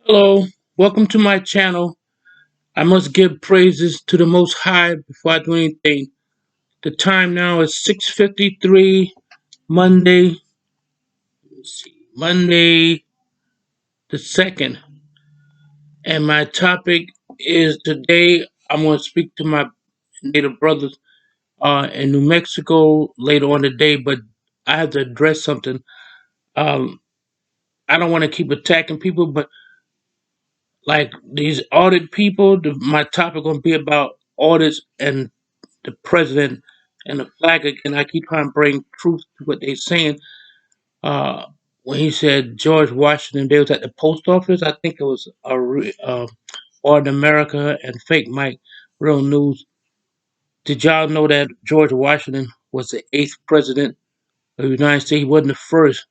Hello, welcome to my channel. I must give praises to the Most High before I do anything. The time now is 6:53 Monday. Monday the 2nd. And my topic is today I'm going to speak to my native brothers in New Mexico later on today, but I have to address something. Um, I don't want to keep attacking people, but like these audit people, my topic going to be about audits and the president and the flag again. I keep trying to bring truth to what they're saying. Uh, when he said George Washington, they was at the post office. I think it was Art America and Fake Mike, Real News. Did y'all know that George Washington was the eighth president of the United States? He wasn't the first.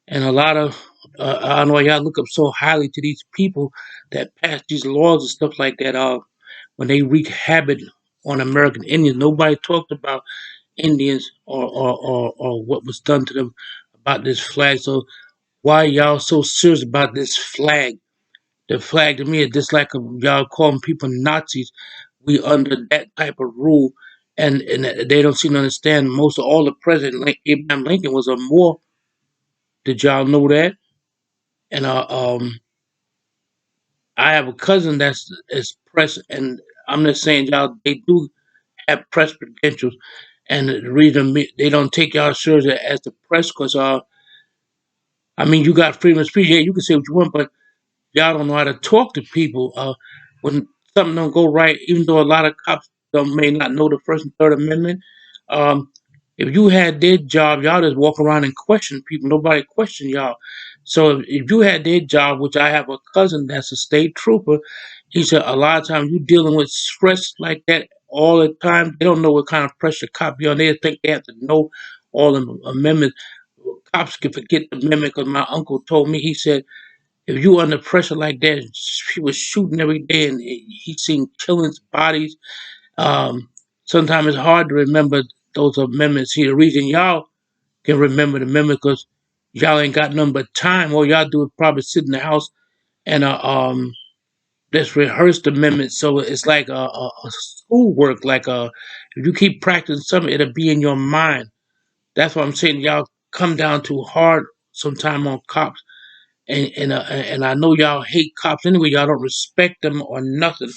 And a lot of, I don't know why y'all look up so highly to these people that pass these laws and stuff like that. When they wreak havoc on American Indians, nobody talked about Indians or what was done to them about this flag. So why y'all so serious about this flag? The flag to me is just like y'all calling people Nazis. We under that type of rule, and they don't seem to understand. Most of all the president, like Abraham Lincoln, was a Moor. Did y'all know that? And I have a cousin that's is press, and I'm just saying y'all they do have press credentials, and the reason they don't take y'all seriously as the press, because I mean, you got freedom of speech. Yeah, you can say what you want, but y'all don't know how to talk to people. When something don't go right, even though a lot of cops may not know the First and Third Amendment, um, if you had their job, y'all just walk around and question people. Nobody question y'all. So if you had their job, which I have a cousin that's a state trooper, he said a lot of times you dealing with stress like that all the time. They don't know what kind of pressure cop you on. They think they have to know all the amendments. Cops can forget the amendment because my uncle told me, he said, if you under pressure like that, he was shooting every day and he seen killings, bodies. Um, Sometimes it's hard to remember those amendments. See, the reason y'all can remember the amendment because y'all ain't got nothing but time. All y'all do is probably sit in the house and just rehearse the amendments. So it's like a schoolwork. Like if you keep practicing something, it'll be in your mind. That's what I'm saying. Y'all come down too hard sometime on cops, and I know y'all hate cops anyway. Y'all don't respect them or nothing.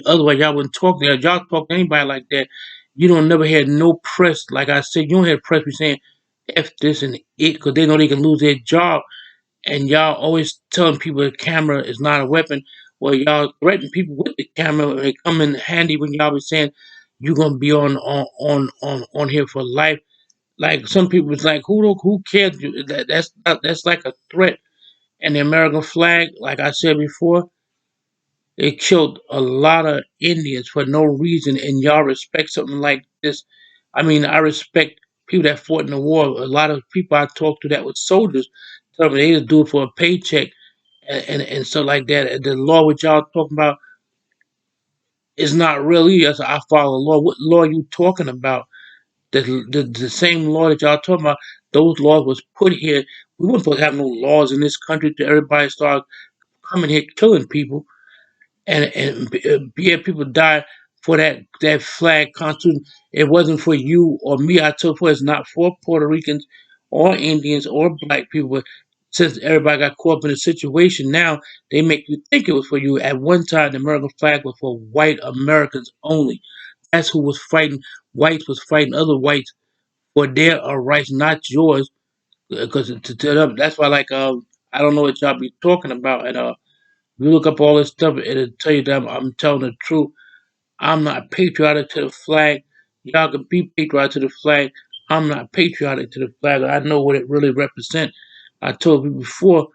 Otherwise, y'all wouldn't talk to y'all. Y'all talk to anybody like that. You don't never hear no press. Like I said, you don't hear press be saying "f this" and "it" because they know they can lose their job. And y'all always telling people the camera is not a weapon. Well, y'all threaten people with the camera. When they come in handy when y'all be saying you're gonna be on here for life. Like some people was like, who cares? That's like a threat. And the American flag, like I said before, they killed a lot of Indians for no reason, and y'all respect something like this. I mean, I respect people that fought in the war. A lot of people I talked to that were soldiers tell me they just do it for a paycheck and stuff like that. And the law which y'all talking about is not really. As I follow the law. What law you talking about? The same law that y'all talking about, those laws was put here. We weren't supposed to have no laws in this country to everybody start coming here killing people and yeah, people die for that flag constitution. It wasn't for you or me. I told you it's not for Puerto Ricans or Indians or black people. But since everybody got caught up in the situation now, they make you think it was for you. At one time, the American flag was for white Americans only. That's who was fighting. Whites was fighting other whites for their rights, not yours. Because to them, that's why like I don't know what y'all be talking about. And you look up all this stuff, it'll tell you that I'm telling the truth. I'm not patriotic to the flag. Y'all can be patriotic to the flag. I'm not patriotic to the flag. I know what it really represents. I told you before,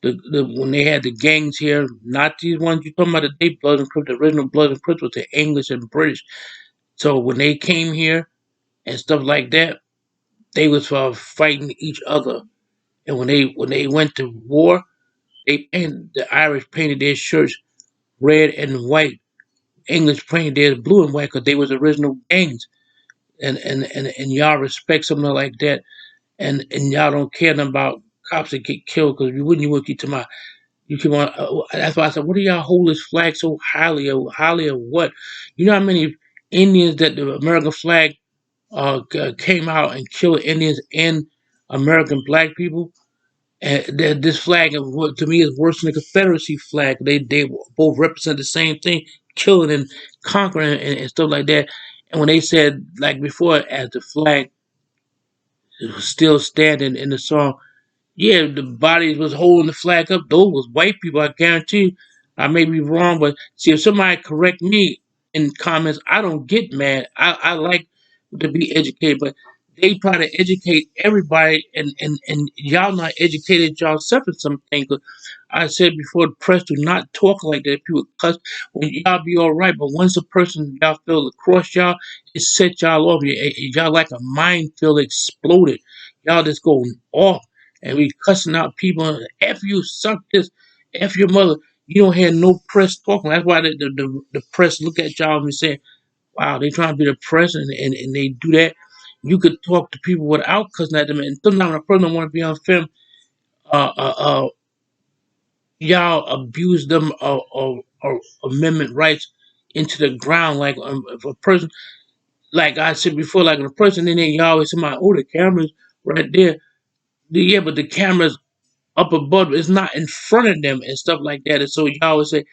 when they had the gangs here, not these ones you talking about, the day Blood and Crips, the original Blood and Crips was the English and British. So when they came here and stuff like that, they was fighting each other. And when they went to war, the Irish painted their shirts red and white. English painted theirs blue and white because they was original gangs. And y'all respect something like that, and y'all don't care nothing about cops that get killed because you wouldn't get to my You keep on. That's why I said, what do y'all hold this flag so highly? Of, highly of what? You know how many Indians that the American flag came out and killed Indians and American black people? And this flag, to me, is worse than the Confederacy flag. They both represent the same thing, killing and conquering and stuff like that. And when they said, like before, as the flag was still standing in the song, yeah, the bodies was holding the flag up. Those was white people, I guarantee you. I may be wrong, but see, if somebody correct me in comments, I don't get mad. I like to be educated, but they try to educate everybody, and y'all not educated yourself in some things. 'Cause I said before, the press do not talk like that. People cuss when y'all be all right, but once a person y'all feel across y'all, it set y'all off. Y'all like a minefield exploded. Y'all just going off and we cussing out people. F you, suck this, F your mother. You don't hear no press talking. That's why the press look at y'all and say, wow, they trying to be the press and they do that. You could talk to people without cussing at them. And sometimes when a person don't want to be on film, uh, uh, uh, y'all abuse them of amendment rights into the ground. Like if a person, like I said before, like if a person in there, you always say, oh, the camera's right there. Yeah, but the camera's up above, it's not in front of them and stuff like that. And so you always say,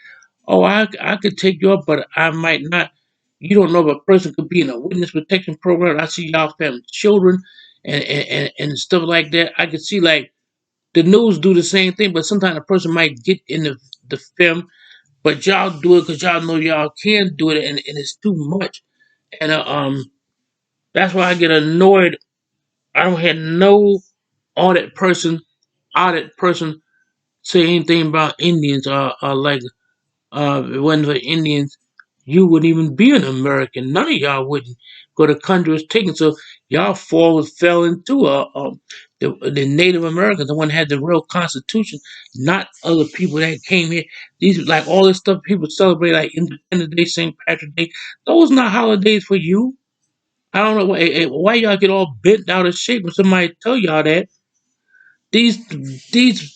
oh, I could take you up, but I might not. You don't know if a person could be in a witness protection program. I see y'all having children and stuff like that. I could see like the news do the same thing, but sometimes a person might get in the film, but y'all do it because y'all know y'all can do it, and it's too much. And that's why I get annoyed. I don't have no audit person, audit person say anything about Indians or like if it wasn't for Indians, you wouldn't even be an American. None of y'all wouldn't. Go the country was taken. So y'all fell into the Native Americans, the one that had the real constitution, not other people that came here. These like all this stuff people celebrate like Independence Day, St. Patrick's Day. Those not holidays for you. I don't know why y'all get all bent out of shape when somebody tell y'all that. These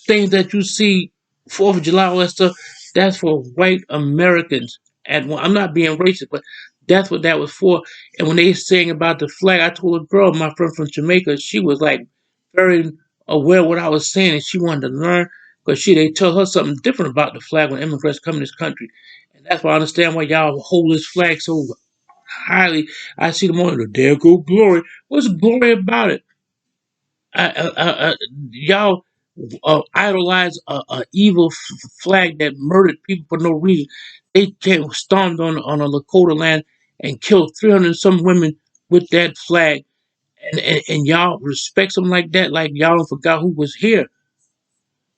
things that you see, Fourth of July, all that stuff, that's for white Americans. And I'm not being racist, but that's what that was for. And when they saying about the flag, I told a girl, my friend from Jamaica, she was like very aware of what I was saying, and she wanted to learn because they tell her something different about the flag when immigrants come in this country. And that's why I understand why y'all hold this flag so highly. I see them on the there go glory. What's glory about it? Y'all idolize a evil flag that murdered people for no reason. They came stormed on a Lakota land and killed 300 some women with that flag, and y'all respect something like that, like y'all don't forgot who was here.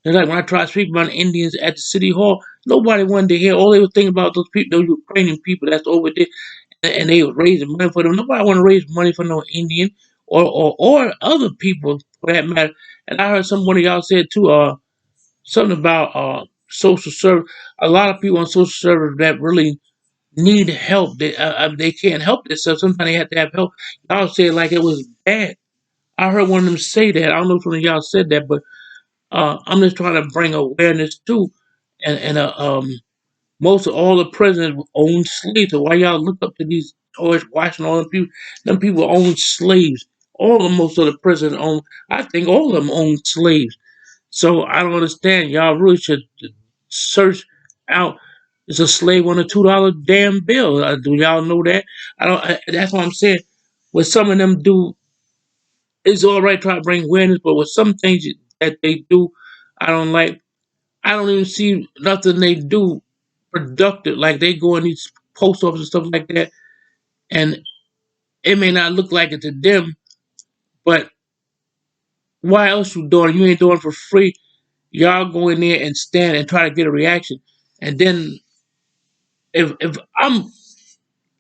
It's like when I try to speak about Indians at the city hall, nobody wanted to hear. All they were thinking about those people, those Ukrainian people that's over there, and they were raising money for them. Nobody want to raise money for no Indian or other people for that matter. And I heard some one of y'all said too, something about social service. A lot of people on social service that really need help. They can't help themselves. Sometimes they have to have help. Y'all say it like it was bad. I heard one of them say that. I don't know if one of y'all said that, but I'm just trying to bring awareness too. And most of all the presidents owned slaves. So why y'all look up to these George Washington, all them people? Them people owned slaves. All of most of the presidents owned. I think all of them owned slaves. So I don't understand. Y'all really should search out. Is a slave on a $2 damn bill? Do y'all know that? I don't. That's what I'm saying. What some of them do, it's all right try to bring awareness, but with some things that they do, I don't like. I don't even see nothing they do productive. Like they go in these post offices and stuff like that, and it may not look like it to them, but why else you doing it? You ain't doing it for free. Y'all go in there and stand and try to get a reaction. And then if I'm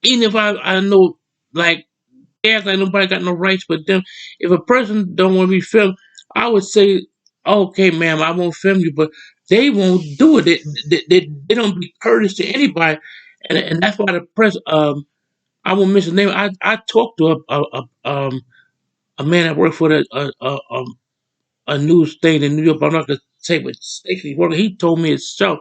even if I know like they act like nobody got no rights but them, if a person don't want to be filmed, I would say, okay, ma'am, I won't film you, but they won't do it. They don't be courteous to anybody, and that's why the press. I won't mention his name. I talked to a man that worked for a news thing in New York. But I'm not gonna say with Stacey Worker, he told me himself.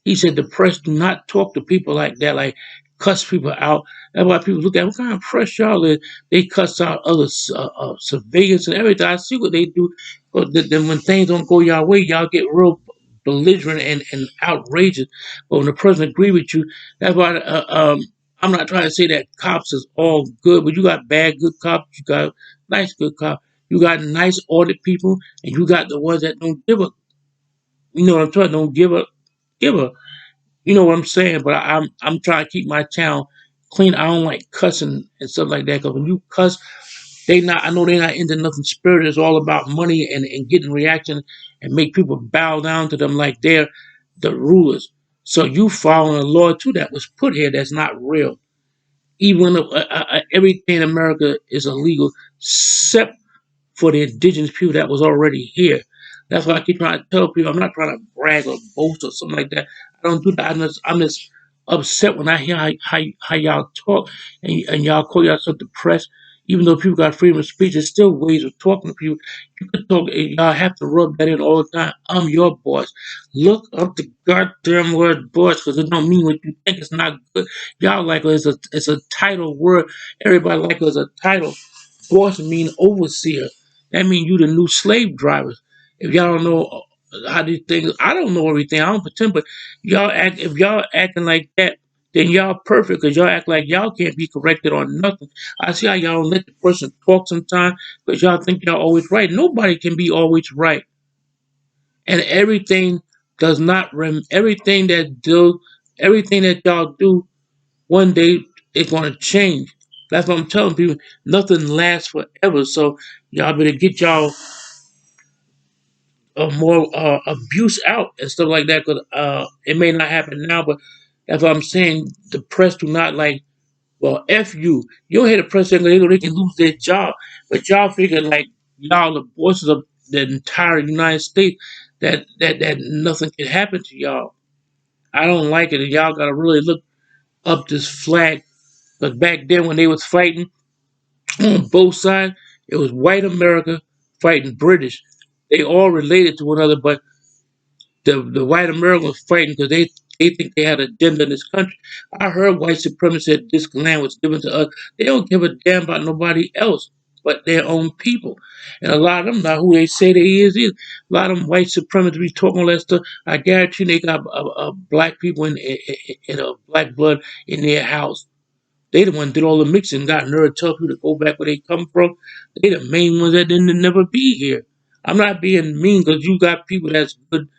He said the press do not talk to people like that, like cuss people out. That's why people look at what kind of press y'all is. They cuss out other civilians and everything. I see what they do. But then when things don't go your way, y'all get real belligerent and outrageous. But when the person agree with you, that's why I'm not trying to say that cops is all good, but you got bad good cops, you got nice good cops, you got nice audit people, and you got the ones that don't give a, you know what I'm talking, don't give a, you know what I'm saying. But I'm trying to keep my town clean. I don't like cussing and stuff like that because when you cuss, they not. I know they're not into nothing spirit. It's all about money and getting reaction and make people bow down to them like they're the rulers. So you following a law too that was put here that's not real. Even everything in America is illegal except for the indigenous people that was already here. That's why I keep trying to tell people I'm not trying to brag or boast or something like that. I don't do that. I'm just upset when I hear how y'all talk and y'all call yourself the press. Even though people got freedom of speech, there's still ways of talking to people. You can talk, y'all have to rub that in all the time. I'm your boss. Look up the goddamn word boss because it don't mean what you think. It's not good. Y'all like it's a title word. Everybody like it as a title. Boss mean overseer. That means you the new slave drivers. If y'all don't know how these things, I don't know everything. I don't pretend, but y'all act. If y'all acting like that, then y'all perfect because y'all act like y'all can't be corrected on nothing. I see how y'all don't let the person talk sometimes because y'all think y'all always right. Nobody can be always right, and everything does not everything that do everything that y'all do one day it's gonna change. That's what I'm telling people. Nothing lasts forever, so y'all better get y'all more abuse out and stuff like that. Because it may not happen now, but that's what I'm saying. The press do not like. Well, f you. You don't hear the press saying they can lose their job, but y'all figure like y'all the voices of the entire United States that nothing can happen to y'all. I don't like it, and y'all gotta really look up this flag. Because back then when they was fighting on both sides, it was white America fighting British. They all related to one another, but the white Americans fighting because they think they had a agenda in this country. I heard white supremacists said this land was given to us. They don't give a damn about nobody else but their own people. And a lot of them not who they say they is either. A lot of them white supremacists be talking all that stuff. I guarantee they got black people in a black blood in their house. They the one did all the mixing, got nerve to tell people to go back where they come from. They the main ones that didn't never be here. I'm not being mean because you got people that's good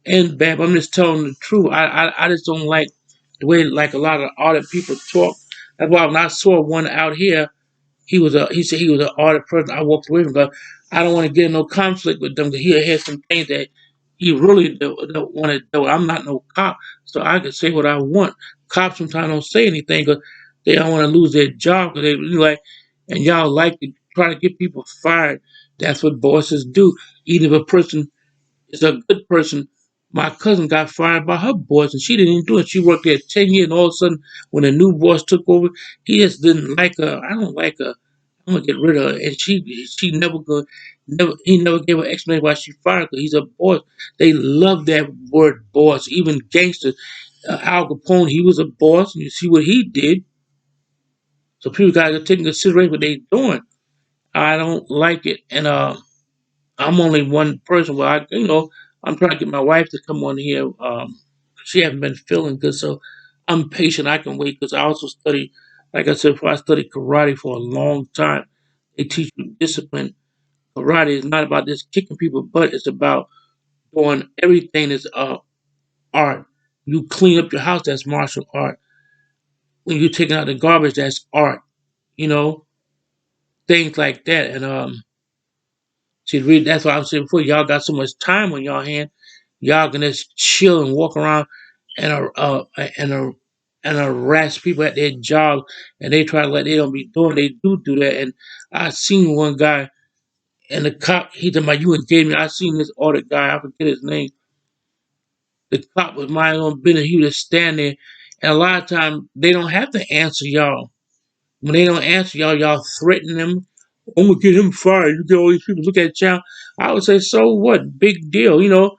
and bad. But I'm just telling the truth. I just don't like the way like a lot of other people talk. That's why when I saw one out here, he said he was an artist person. I walked away from him because I don't want to get in no conflict with them because he had some things that he really don't want to do. I'm not no cop, so I can say what I want. Cops sometimes don't say anything because they don't want to lose their job because they really like, and y'all like to try to get people fired. That's what bosses do. Even if a person is a good person. My cousin got fired by her boss, and she didn't even do it. She worked there 10 years, and all of a sudden, when a new boss took over, he just didn't like her. I don't like her. I'm gonna get rid of her. And she never go, never. He never gave her explanation why she fired her. He's a boss. They love that word boss. Even gangsters. Al Capone, he was a boss, and you see what he did. So people gotta take into consideration what they're doing. I don't like it, and I'm only one person. Well, I'm trying to get my wife to come on here. She hasn't been feeling good, so I'm patient. I can wait because I also study, like I said before, I studied karate for a long time. They teach you discipline. Karate is not about just kicking people butt. It's about doing everything is art. You clean up your house, that's martial art. When you're taking out the garbage, that's art. You know, things like that. And see, really, that's why I was saying before. Y'all got so much time on y'all hand. Y'all can just chill and walk around and and harass people at their job, and they try to let they don't be doing. They do that. And I seen one guy, and the cop. He talking about you engaged me. I seen this other guy. I forget his name. The cop was minding on business. He would just stand there, and a lot of times they don't have to answer y'all. When they don't answer y'all, y'all threaten them. I'm gonna get him fired. You get all these people look at y'all. I would say, so what? Big deal, you know.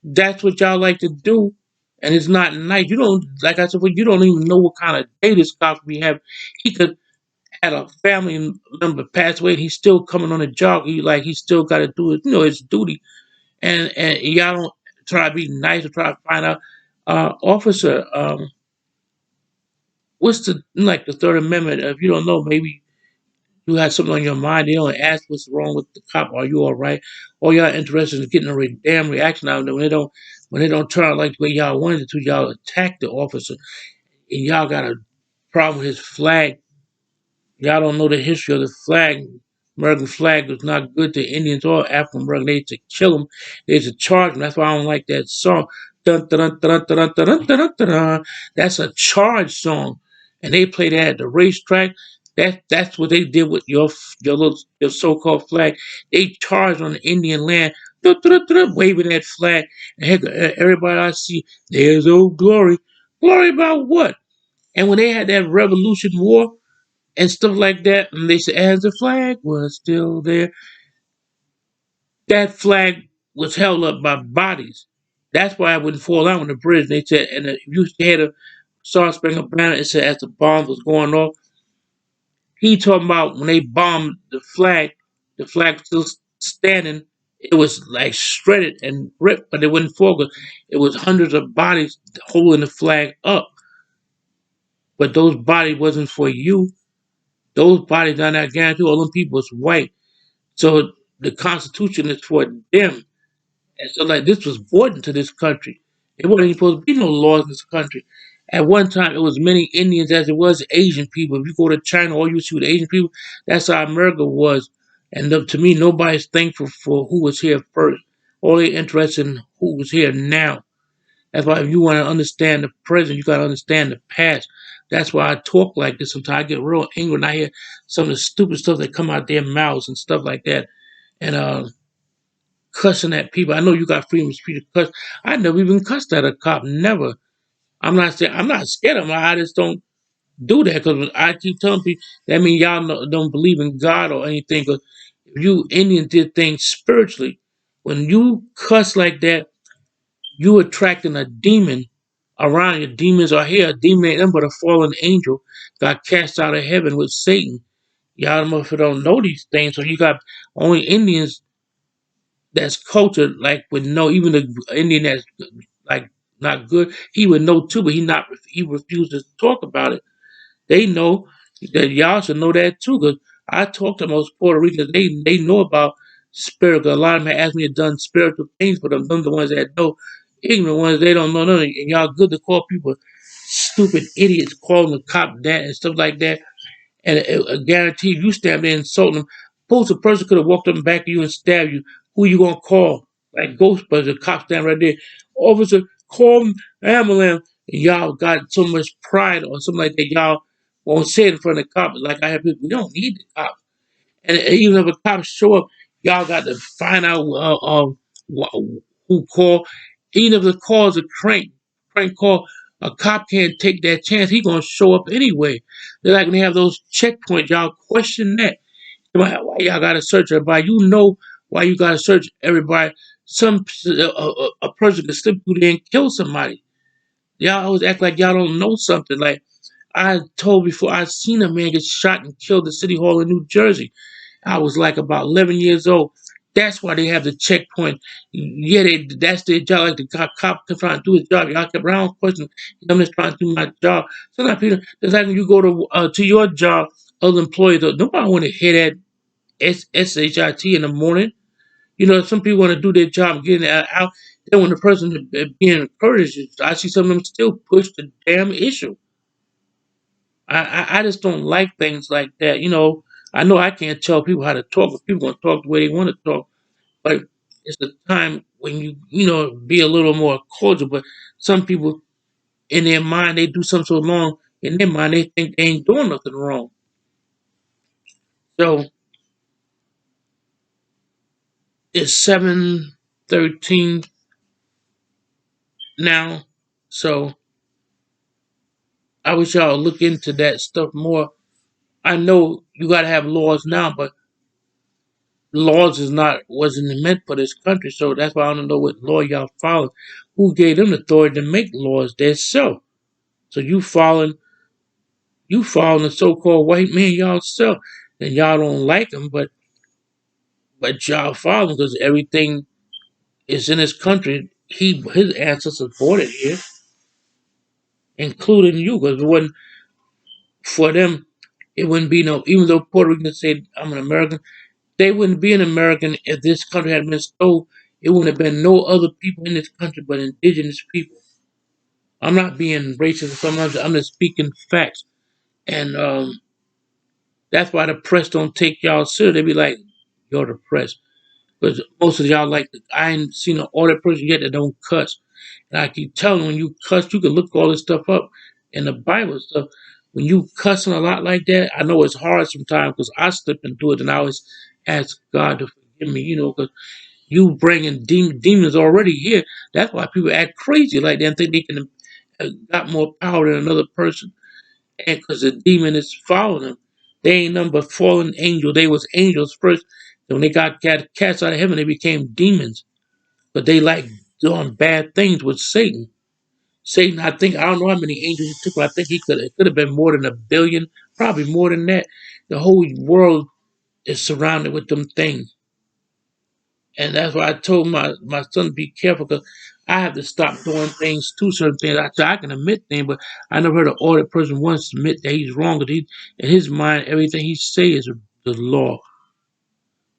That's what y'all like to do, and it's not nice. You don't, like I said, well, you don't even know what kind of day this cop we have. He could had a family member pass away, and he's still coming on the job. He still got to do his, his duty, and y'all don't try to be nice or try to find out. Officer, what's the like the Third Amendment? If you don't know, maybe you had something on your mind. They don't ask what's wrong with the cop. Are you all right? Or y'all interested in getting a damn reaction out of them when they don't turn out like the way y'all wanted it to. Y'all attack the officer, and y'all got a problem with his flag. Y'all don't know the history of the flag. American flag was not good to Indians or African Americans. They used to kill them. They used to charge them. That's why I don't like that song. Dun, dun, dun, dun, dun, dun, dun, dun, dun, dun. That's a charge song, and they play that at the racetrack. That's what they did with your so-called flag. They charged on the Indian land, dun, dun, dun, dun, waving that flag. And heck, everybody I see, there's old glory. Glory about what? And when they had that Revolution War and stuff like that. And they said, as the flag was still there, that flag was held up by bodies. That's why it wouldn't fall out on the bridge. They said, and if you had a Star Springer banner, it said as the bomb was going off. He talking about when they bombed the flag was still standing. It was like shredded and ripped, but it wouldn't fall. 'Cause it was hundreds of bodies holding the flag up. But those bodies wasn't for you. Those bodies are not guaranteed. All them people is white. So the Constitution is for them. And so like this was important to this country. It wasn't even supposed to be no laws in this country. At one time it was many Indians as it was Asian people. If you go to China, all you see with Asian people, that's how America was. And to me, nobody's thankful for who was here first. All they interested in who was here now. That's why if you want to understand the present, you gotta understand the past. That's why I talk like this sometimes. I get real angry when I hear some of the stupid stuff that come out their mouths and stuff like that. And cussing at people. I know you got freedom of speech to cuss. I never even cussed at a cop. Never. I'm not saying I'm not scared of them. I just don't do that because I keep telling people that means y'all don't believe in God or anything. Because if you Indians did things spiritually, when you cuss like that, you attracting a demon around you. Demons are here. A demon ain't nothing but a fallen angel got cast out of heaven with Satan. Y'all motherfuckers don't know these things, so you got only Indians that's cultured like would know. Even the Indian that's like not good, he would know too, but he refused to talk about it. They know that y'all should know that too, because I talk to most Puerto Ricans. They know about spirit. 'Cause a lot of them have asked me to done spiritual things for them. Them the ones that know. Ignorant ones, they don't know nothing. And y'all good to call people stupid idiots, calling the cop that and stuff like that. And I guarantee you stand there insulting them. Suppose a person could have walked up and back of you and stabbed you. Who you gonna call? Like Ghostbusters, the cop stand right there. Officer, call ambulance. And y'all got so much pride or something like that. Y'all won't say it in front of the cop. Like I have people, we don't need the cop. And even if a cop show up, y'all got to find out who called. Even if the call is a crank call, a cop can't take that chance. He gonna show up anyway. They're like when they have those checkpoints, y'all question that. Why y'all gotta search everybody? You know why you gotta search everybody. A person can slip through there and kill somebody. Y'all always act like y'all don't know something. Like I told before, I seen a man get shot and killed at City Hall in New Jersey. I was like about 11 years old. That's why they have the checkpoint. Yeah, that's their job. Like the cop trying to do his job. Y'all kept around question. I'm just trying to do my job. Sometimes people, it's like when you go to your job, other employees, nobody want to hear that shit in the morning. You know, some people want to do their job and get it out. Then when the person is being encouraged, I see some of them still push the damn issue. I just don't like things like that. You know I can't tell people how to talk, but people gonna talk the way they want to talk. But it's a time when you be a little more cordial. But some people in their mind they do something so wrong in their mind they think they ain't doing nothing wrong. So it's 7:13 now. So I wish y'all would look into that stuff more. I know you gotta have laws now, but laws is not wasn't meant for this country. So that's why I don't know what law y'all follow. Who gave them the authority to make laws? They're so. So you following the so-called white man y'all self, and y'all don't like him, but y'all follow him because everything is in his country. His ancestors bought it here, including you, because it wasn't for them. It wouldn't be no. Even though Puerto Rican said I'm an American, they wouldn't be an American if this country had been stole. It wouldn't have been no other people in this country but indigenous people. I'm not being racist or something. I'm just speaking facts, and that's why the press don't take y'all serious. They be like, "You're the press," because most of y'all like. I ain't seen an audit person yet that don't cuss. And I keep telling you, when you cuss, you can look all this stuff up in the Bible and stuff. When you cussing a lot like that, I know it's hard sometimes because I slip into it, and I always ask God to forgive me, because you bringing demons already here. That's why people act crazy like that and think they can got more power than another person, and because the demon is following them. They ain't nothing but fallen angel. They was angels first. And when they got cast out of heaven, they became demons. But they like doing bad things with Satan. Satan, I don't know how many angels he took, but I think it could have been more than 1 billion, probably more than that. The whole world is surrounded with them things. And that's why I told my son to be careful because I have to stop doing things to certain things. I can admit things, but I never heard an audit person once admit that he's wrong because in his mind, everything he say is the law.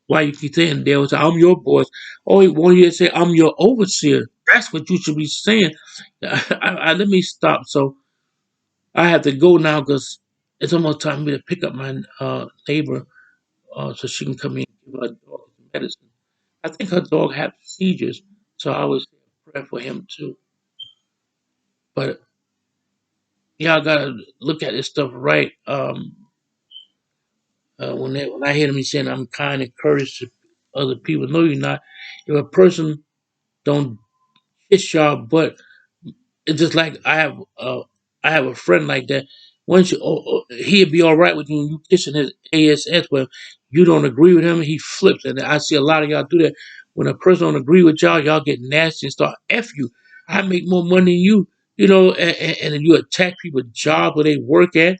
Why you keep saying there was I'm your boss? Oh, he wanted you to say I'm your overseer. That's what you should be saying. Let me stop. So I have to go now because it's almost time for me to pick up my neighbor so she can come in and give her dog some medicine. I think her dog had seizures, so I always say a prayer for him too. But y'all gotta look at this stuff right. When I hear them saying I'm kind and courteous to other people, no, you're not. If a person don't kiss y'all butt, it's just like I have a friend like that. Once he'd be all right with you, and you kissing his ass, but you don't agree with him, he flips. And I see a lot of y'all do that. When a person don't agree with y'all, y'all get nasty and start f you. I make more money than you, and then you attack people's job where they work at.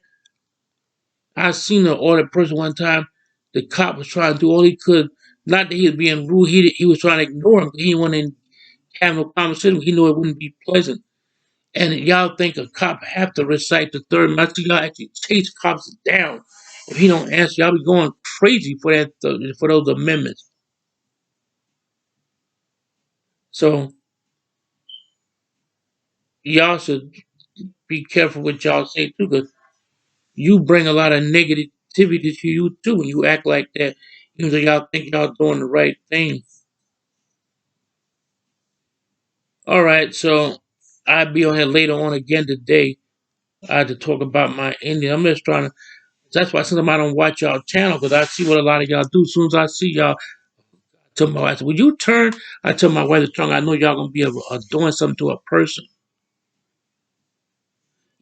I seen an audit person one time. The cop was trying to do all he could. Not that he was being rude. He was trying to ignore him. He didn't want to have no conversation. He knew it wouldn't be pleasant. And y'all think a cop have to recite the third message? Y'all actually chase cops down. If he don't answer, y'all be going crazy for that for those amendments. So y'all should be careful what y'all say too, because you bring a lot of negativity to you too when you act like that. Even though y'all think y'all doing the right thing. All right, so I'll be on here later on again today. I had to talk about my Indian. I'm just trying to. That's why sometimes I don't watch y'all channel because I see what a lot of y'all do. As soon as I see y'all, to my wife, I said, "Would you turn?" I tell my wife to turn. I know y'all gonna be doing something to a person.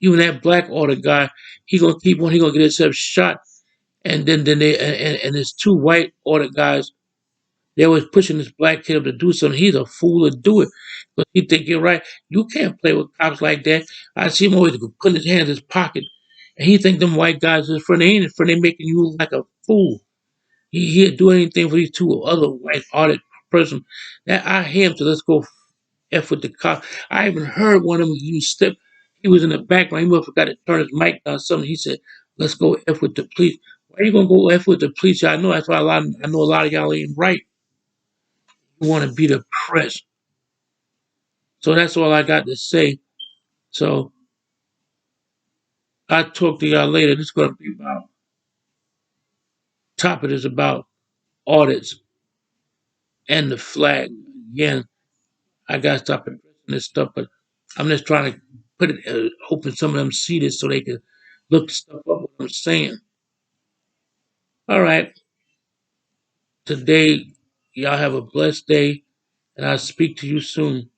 Even that black order guy, he gonna keep on. He gonna get himself shot, and then they and there's two white order guys. They was pushing this black kid up to do something. He's a fool to do it, but he think you're right. You can't play with cops like that. I see him always putting his hand in his pocket, and he think them white guys is friend. They ain't his friend. They making you look like a fool. He'd do anything for these two other white audit person. That I hear him. So let's go F with the cop. I even heard one of them, he step, he was in the background, he must have forgot to turn his mic down or something. He said, let's go F with the police. Why are you gonna go F with the police? I know that's why I know a lot of y'all ain't right. You wanna be the press. So that's all I got to say. So I'll talk to y'all later. This is gonna be about topic is about audits and the flag. Again, I gotta stop addressing this stuff, but I'm just trying to put it hoping some of them see this so they can look stuff up what I'm saying. All right. Today, y'all have a blessed day, and I'll speak to you soon.